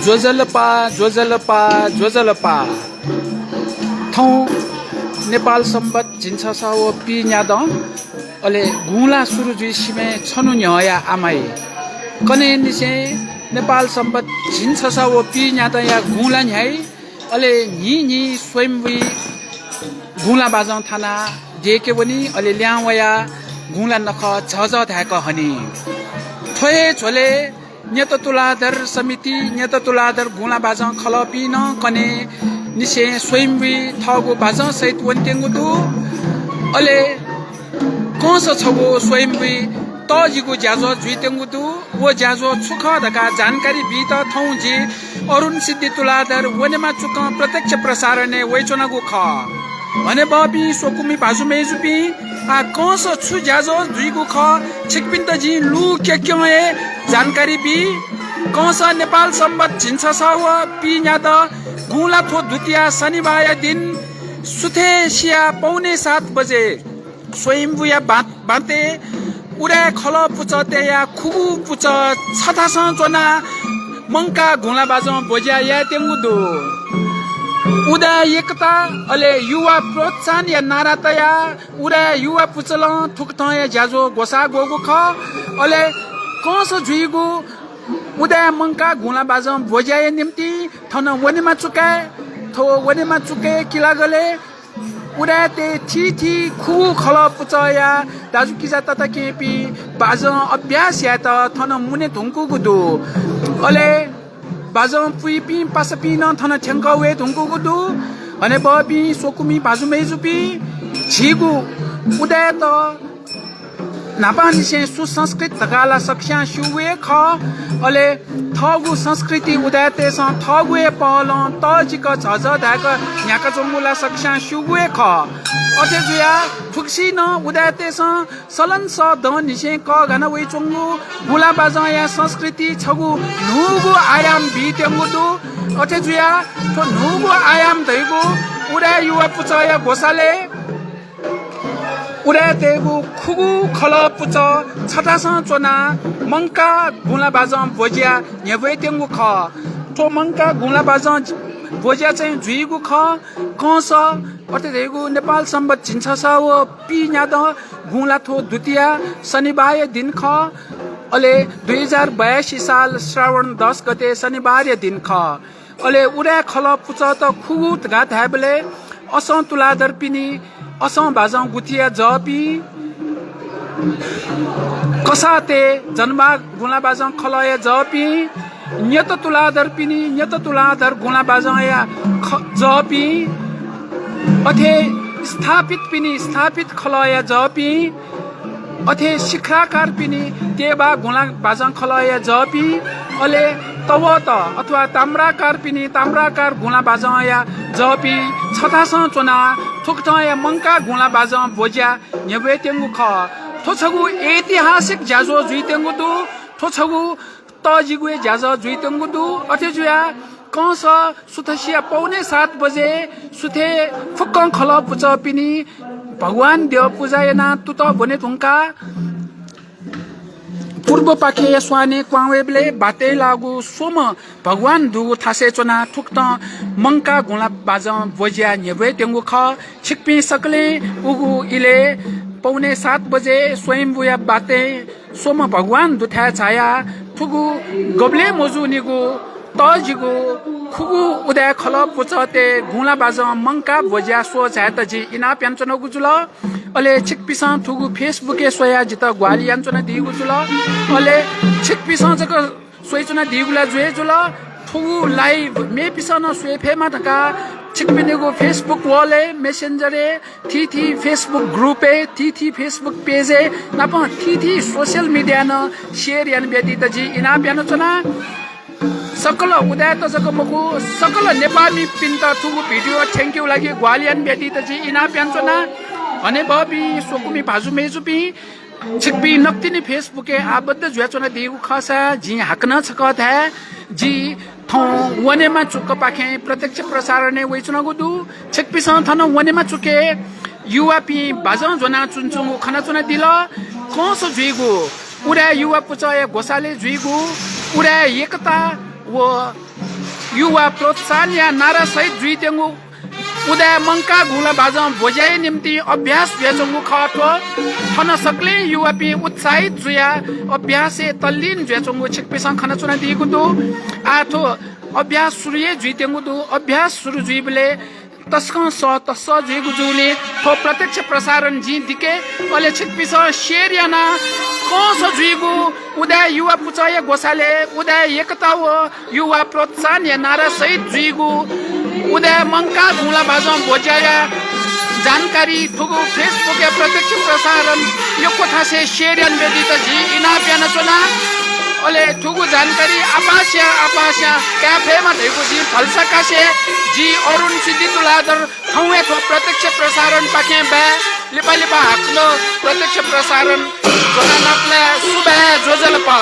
जोजलपा थौ नेपाल सम्बत जिन्छ साव पि न्याद अले गुला सुरु जुइ सिमे छनु न्याया आमाई कने निसे नेपाल सम्बत जिन्छ साव पि न्याद या गुला न्याई अले नि स्वयंवी गुला बाजं थाना देके पनि अले ल्यावया गुला नख झझ धाक हनी थोए झोले न्यत तुलाधर समिति न्यत तुलाधर गुला बाजं खलपिन कने निसे स्वयंवी थगो बाजं सहित वन्तेंगुदु अले कस छगो स्वयंवी तजिगु ज्याजो जुइतेंगुदु वो ज्याजो छुख धका जानकारी बित थौजी अरुण सिद्धि तुलाधर वनेमा चुक प्रत्यक्ष प्रसारण वैचनागु ख भने बबी सोकुमी बाजुमे जुपी आ कस छु ज्याजो जुइगु ख छिकपिन्त जी लु के जानकारी बि कस नेपाल सम्बत झिन्छ साव पि न्याद गुला थो द्वितीय शनिबार दिन सुथेसिया 6:45 बजे स्वयंभूया बाते उडा खल पुचते या खुगु पुच छथास चोना मंका गुला बाजं बोज्या या तेंगुदो उडा एकता अले युवा प्रोत्साहन या नारा तया उडा युवा पुचल थुक्थ या ज्याजो गोसा गोगु ख अले कस जुइगु उडा मंका गुला बाजं बोज्या या निम्ति थन वनेमा चुके थो वनेमा चुके किला गले उडा ते थी खु खल पुचया दाजु किजा तता केपी बाजं अभ्यास या त थन मुने धुंकु गुदु अले बाजं पुइपी पासपी न थन छेंकवे धुंकु गुदु अने बबी सोकुमी बाजुमे जुपी छिगु उडा त नापानिसे सुसंस्कृत तगाला सक्षा शुवे ख अले थगु संस्कृति उदाते स थगुए पहल तजिक झझ धाक न्याका जंगुला सक्षा शुवे ख अथे जुया फुक्सी न उदाते स सलन स द निसे क घन वे चंगु गुला बाजया संस्कृति छगु नुगु आयाम बितेंगुदु अथे जुया तो नुगु आयाम दैगु उडा युवा पुचया गोसाले उडा तेगु खुगु खल पुच छटास चोना मंका गुला बाजं बोज्या नेवे तेंगु ख तो मंका गुला बाजं बोज्या चाहिँ जुइगु ख कस अते देगु नेपाल सम्बत झिन्छ साव पि न्याद गुला थो द्वितीय शनिबार दिन ख अले 2082 साल श्रावण 10 गते शनिबार दिन ख अले उडा खल पुच त खुगु गा धाबले असं तुलाधर पिनी असं बाजं गुथिया जपी कसाते जन्मा गुला बाजं खलय जपी न्यत तुलाधर पिनी न्यत तुलाधर गुला बाजं या जपी अथे स्थापित पिनी स्थापित खलय जपी अथे शिखराकार पिनी तेबा गुला बाजं खलय जपी अले तवत अथवा ताम्राकार पिनी ताम्राकार गुला बाजं या जपी छथास चोना थुक्थ या मंका गुला बाजं बोज्या नेवे तेंगु ख थोछगु ऐतिहासिक ज्याजो जुइतेंगु दु थोछगु तजिगु ज्याजो जुइतेंगु दु अथे जुया कस सुथसिया 6:45 बजे सुथे फुक्कं खल पुच पिनी भगवान देव पूजायना तुत बने थुंका पूर्व पाखे स्वाने क्वावेबले बाते लागु सोम भगवान दु थासे चोना थुक्त मंका गुला बाजं बोज्या नेवे तेंगु ख छिकपी सकले उगु इले 6:45 बजे स्वयंभूया बाते सोम भगवान दुथा छाया थुगु गबले मोजुनिगु तजिगु खुगु उदय खल पुचते गुला बाजं मंका बोज्या सो छात जी इना प्यानचन गुजुल अले छिकपिसा थुगु फेसबुके सोया जित ग्वाली यानचना दिगु जुल अले छिकपिसा जक सोइचना दिगुला जुए जुल थुगु लाइभ मे पिसा न सोए फेमा धका छिकपिनेगु फेसबुक वले मेसेंजरे थी फेसबुक ग्रुपे थी फेसबुक पेजे नाप थी सोशल मीडिया न शेयर यान बेदी त जी इना प्यानचना सकल उदय त जक मकु सकल नेपाली पिन्त थुगु भिडियो थ्यांक यू लागि ग्वालियन बेदी त जी इना प्यानचना अने बबी सोकुमी भाजु मेजुपी छिकपी नक्तिनी फेसबुके आबद्ध जुयाचना दिगु खसा जी हाकन छकत है जी थौ वनेमा चुक पाखे प्रत्यक्ष प्रसारण वैचना गुदु छिकपी स थन वनेमा चुके युवा पी बाजं जना चुनचुंगु खना चुना दिल कस जुइगु उडा युवा पुचय गोसाले जुइगु उडा एकता वो युवा प्रोत्साहन या नारा सहित जुइतेंगु उदय मंका घुला बाजा भोजाए निम्ति अभ्यास भेजंगु खातो खन सकले युवा पि उत्साहित जुया अभ्यास तल्लीन भेजंगु छिकपिसा खना चुना दिगु दु आथो अभ्यास सुरुए जुइतेंगु दु अभ्यास सुरु जुइबले तस्कं स तस जुइगु जुले थो प्रत्यक्ष प्रसारण जी दिके अले छिकपिसा शेर याना कोस जुइगु उदय युवा पुचाय गोसाले उदय एकता व युवा प्रोत्साहन या नारा सहित जुइगु उदय मंका घुला बाजा भोजाया जानकारी थुगु फेसबुक या प्रत्यक्ष प्रसारण यो कथा से शेयर यान बेदित जी इना बियान चोला ओले थुगु जानकारी आपास्या क्याफे मा धेगु जी फलसका से जी अरुण सिद्धि तुलादर थौए थो प्रत्यक्ष प्रसारण पाके बे लिपा हाक्लो प्रत्यक्ष प्रसारण जोना नपले सुबह जोजल पा